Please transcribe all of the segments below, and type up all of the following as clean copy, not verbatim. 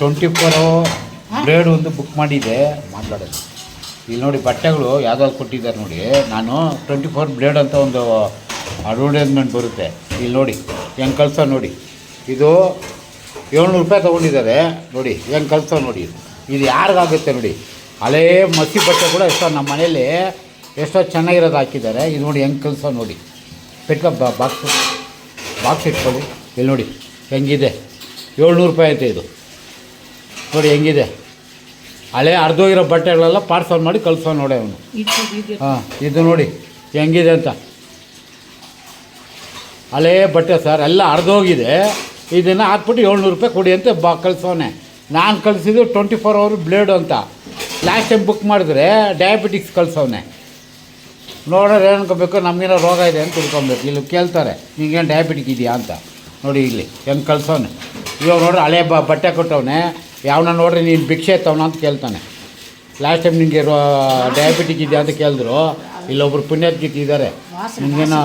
24 blade ಒಂದು book ಮಾಡಿದ್ದೆ ಮಾತಾಡೋದು. ಇಲ್ಲಿ ನೋಡಿ ಬಟ್ಟೆಗಳು ಯಾವುದಾದ್ರು ಕೊಟ್ಟಿದ್ದಾರೆ ನೋಡಿ. ನಾನು 24 ಬ್ಲೇಡ್ ಅಂತ ಒಂದು ಅಡ್ವರ್ಟೈಸ್ಮೆಂಟ್ ಬರುತ್ತೆ. ಇಲ್ಲಿ ನೋಡಿ ಹೆಂಗೆ ಕಳ್ಸೋ ನೋಡಿ. ಇದು 700 ರೂಪಾಯಿ ತೊಗೊಂಡಿದ್ದಾರೆ ನೋಡಿ. ಹೆಂಗೆ ಕಳ್ಸೋ ನೋಡಿ. ಇದು ಯಾರಿಗಾಗುತ್ತೆ ನೋಡಿ. ಹಳೇ ಮಸಿ ಬಟ್ಟೆ ಕೂಡ ಎಷ್ಟೋ ನಮ್ಮ ಮನೇಲಿ ಎಷ್ಟೋ ಚೆನ್ನಾಗಿರೋದು ಹಾಕಿದ್ದಾರೆ. ಇದು ನೋಡಿ ಹೆಂಗೆ ಕಳ್ಸೋ ನೋಡಿ. ಪೆಟ್ಕ ಬಾಕ್ಸ್ ಇಟ್ಕೊಳ್ಳಿ. ಇಲ್ಲಿ ನೋಡಿ ಹೆಂಗಿದೆ. 700 ರೂಪಾಯಿ ಐತೆ ಇದು ನೋಡಿ ಹೆಂಗಿದೆ. ಹಳೆ ಅರ್ಧೋಗಿರೋ ಬಟ್ಟೆಗಳೆಲ್ಲ ಪಾರ್ಸಲ್ ಮಾಡಿ ಕಳ್ಸೋ ನೋಡಿ ಅವನು. ಹಾಂ ಇದು ನೋಡಿ ಹೆಂಗಿದೆ ಅಂತ. ಹಳೇ ಬಟ್ಟೆ ಸರ್ ಎಲ್ಲ ಅರ್ಧೋಗಿದೆ. ಇದನ್ನು ಹಾಕ್ಬಿಟ್ಟು 700 ರೂಪಾಯಿ ಕೊಡಿ ಅಂತ ಕಳಿಸೋನೆ. ನಾನು ಕಳಿಸಿದ್ದು 24 ಅವರ್ ಬ್ಲೇಡು ಅಂತ. ಲಾಸ್ಟ್ ಟೈಮ್ ಬುಕ್ ಮಾಡಿದ್ರೆ ಡಯಾಬಿಟಿಕ್ಸ್ ಕಳಿಸೋನೆ. ನೋಡೋರು ಏನು ಅನ್ಕೋಬೇಕು, ನಮಗೇನೋ ರೋಗ ಇದೆ ಅಂತ ತಿಳ್ಕೊಬೇಕು. ಇಲ್ಲಿ ಕೇಳ್ತಾರೆ ನಿಂಗೇನು ಡಯಾಬಿಟಿಕ್ ಇದೆಯಾ ಅಂತ. ನೋಡಿ ಇಲ್ಲಿ ಹೆಂಗೆ ಕಳ್ಸೋನೆ. ಇವಾಗ ನೋಡ್ರಿ ಹಳೆ ಬಟ್ಟೆ ಕೊಟ್ಟವನೆ. ಯಾವನ ನೋಡ್ರಿ ನೀನು ಭಿಕ್ಷೆ ಎತ್ತವನ ಅಂತ ಕೇಳ್ತಾನೆ. ಲಾಸ್ಟ್ ಟೈಮ್ ನಿಮಗೆ ಡಯಾಬಿಟಿಕ್ ಇದೆಯಾ ಅಂತ ಕೇಳಿದ್ರು. ಇಲ್ಲೊಬ್ರು ಪುಣ್ಯಾತ್ಗಿತ್ತು ಇದ್ದಾರೆ, ನಿಮಗೇನೋ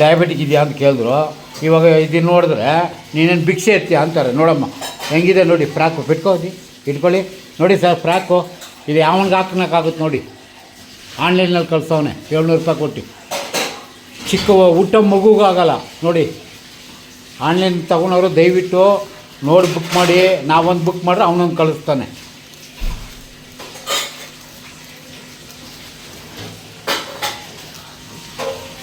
ಡಯಾಬಿಟಿಕ್ ಇದೆಯಾ ಅಂತ ಕೇಳಿದ್ರು. ಇವಾಗ ಇದನ್ನು ನೋಡಿದ್ರೆ ನೀನೇನು ಭಿಕ್ಷೆ ಎತ್ತೀಯ ಅಂತಾರೆ. ನೋಡಮ್ಮ ಹೆಂಗಿದೆ ನೋಡಿ. ಫ್ರಾಕು ಬಿಟ್ಕೊಳ್ಳಿ ಇಟ್ಕೊಳ್ಳಿ ನೋಡಿ ಸರ್. ಫ್ರಾಕು ಇದು ಯಾವನಿಗೆ ಹಾಕೋಕ್ಕಾಗುತ್ತೆ ನೋಡಿ. ಆನ್ಲೈನಲ್ಲಿ ಕಳ್ಸವನೆ 700 ರೂಪಾಯಿ ಕೊಟ್ಟು. ಚಿಕ್ಕ ಊಟ ಮಗುಗೂ ಆಗೋಲ್ಲ ನೋಡಿ. ಆನ್ಲೈನ್ ತೊಗೊಂಡವರು ದಯವಿಟ್ಟು ನೋಡಿ ಬುಕ್ ಮಾಡಿ. ನಾವೊಂದು ಬುಕ್ ಮಾಡಿದ್ರೆ ಅವನೊಂದು ಕಳಿಸ್ತಾನೆ.